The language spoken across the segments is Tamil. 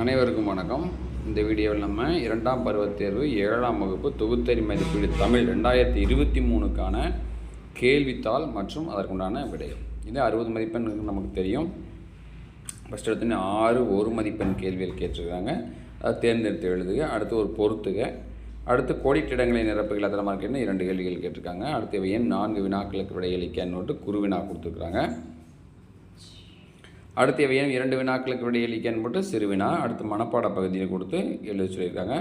அனைவருக்கும் வணக்கம். இந்த வீடியோவில் நம்ம 2ஆம் பருவத் தேர்வு 7ஆம் வகுப்பு தொகுத்தறி மதிப்பீடு தமிழ் 2023க்கான கேள்வித்தாள் மற்றும் அதற்குண்டான விடைகள். இது 60 மதிப்பெண் நமக்கு தெரியும். ஃபஸ்ட் எடுத்துன்னு 6 1 மதிப்பெண் கேள்விகள் கேட்டிருக்காங்க. அதை தேர்ந்தெடுத்து எழுதுக. அடுத்து ஒரு பொறுத்துக. அடுத்து கோடிட்டிடங்களை நிரப்புகள் எத்தனை மார்க்குன்னு 2 கேள்விகள் கேட்டிருக்காங்க. அடுத்து எண் 4 வினாக்களுக்கு விடையளிக்க குறுவினா கொடுத்துருக்குறாங்க. அடுத்து எவையும் 2 வினாக்களுக்கு விடையளிக்கன்னு போட்டு சிறுவினா. அடுத்து மனப்பாட பகுதியில் கொடுத்து எழுத சொல்லியிருக்காங்க.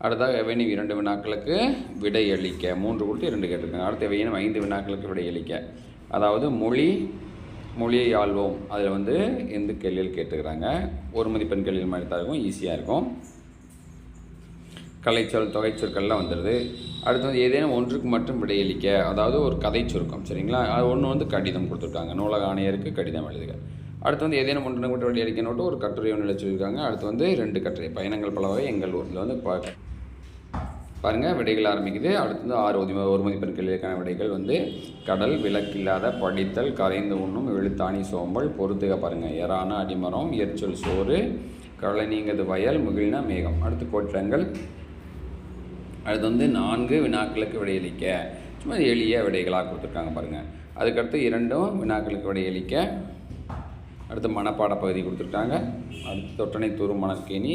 அடுத்தாக எவையும் 2 வினாக்களுக்கு விடையளிக்க 3 கொடுத்து 2 கேட்டிருக்காங்க. அடுத்து எவையும் 5 வினாக்களுக்கு விடையளிக்க, அதாவது மொழியை ஆள்வோம், அதில் எந்த கேள்விகள் கேட்டுக்கிறாங்க. 1 மதிப்பெண் கேள்விகள் மாதிரி தான் இருக்கும், ஈஸியாக இருக்கும். கலைச்சொல் தொகைச்சொற்கள்லாம் வந்துடுது. அடுத்து ஏதேனும் ஒன்றுக்கு மட்டும் விடையளிக்க, அதாவது ஒரு கதை சுருக்கம், சரிங்களா? அது ஒன்று கடிதம் கொடுத்துருக்காங்க. நூலக ஆணையருக்கு கடிதம் எழுதுக. அடுத்து ஏதேனும் ஒன்று மட்டும் விடையளிக்கணுட்டு ஒரு கட்டுரை ஒன்று எழுத சொல்லியிருக்காங்க. அடுத்து 2 கட்டுரை, பயணங்கள் பலவகை எங்கள் ஊரில் பாருங்கள் விடைகள் ஆரம்பிக்குது. அடுத்து 6 1 மதிப்பெண் கேள்விக்கான விடைகள் கடல், விளக்கில்லாத, படித்தல், கரைந்து உண்ணும், எழுத்தாணி சோம்பல், பொறுத்துக. பாருங்கள் எரான அடிமரம், எரிச்சொல் சோறு, களை நீங்கது வயல், முகிழ்னா மேகம். அடுத்து கோட்டங்கள். அடுத்து 4 வினாக்களுக்கு விடையளிக்க, சும்மா எளிய விடைகளாக கொடுத்துருக்காங்க பாருங்கள். அதுக்கடுத்து 2 வினாக்களுக்கு விடையளிக்க. அடுத்து மனப்பாட பகுதி கொடுத்துருக்காங்க. அடுத்து தொட்டனை தூரும் மணற்கேணி,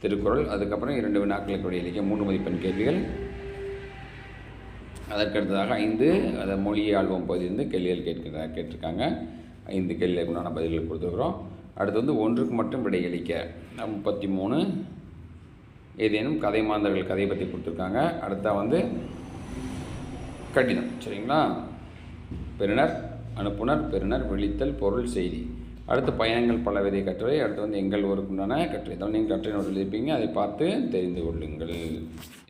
திருக்குறள். அதுக்கப்புறம் 2 வினாக்களுக்கு விடையளிக்க 3 மதிப்பெண் கேள்விகள். அதற்கடுத்ததாக 5 அதை மொழியை ஆள்வோம் பகுதியிலிருந்து கேள்விகள் கேட்டிருக்காங்க. 5 கேள்விகளுக்கு உண்டான பதில்கள் கொடுத்துருக்குறோம். அடுத்து ஒன்றுக்கு மட்டும் விடையளிக்க 33. ஏதேனும் கதை மாந்தர்கள் கதையை பற்றி கொடுத்துருக்காங்க. அடுத்தா கடிதம், சரிங்களா? பெறுநர், அனுப்புனர், பெறுநர், விழித்தல், பொருள், செய்தி. அடுத்து பயணங்கள் பலவிதை கட்டுரை. அடுத்து எங்கள் ஊருக்கு உண்டான கட்டுரை. நீங்கள் கட்டுரை நோட்டு எழுதிப்பீங்க, அதை பார்த்து தெரிந்து கொள்ளுங்கள்.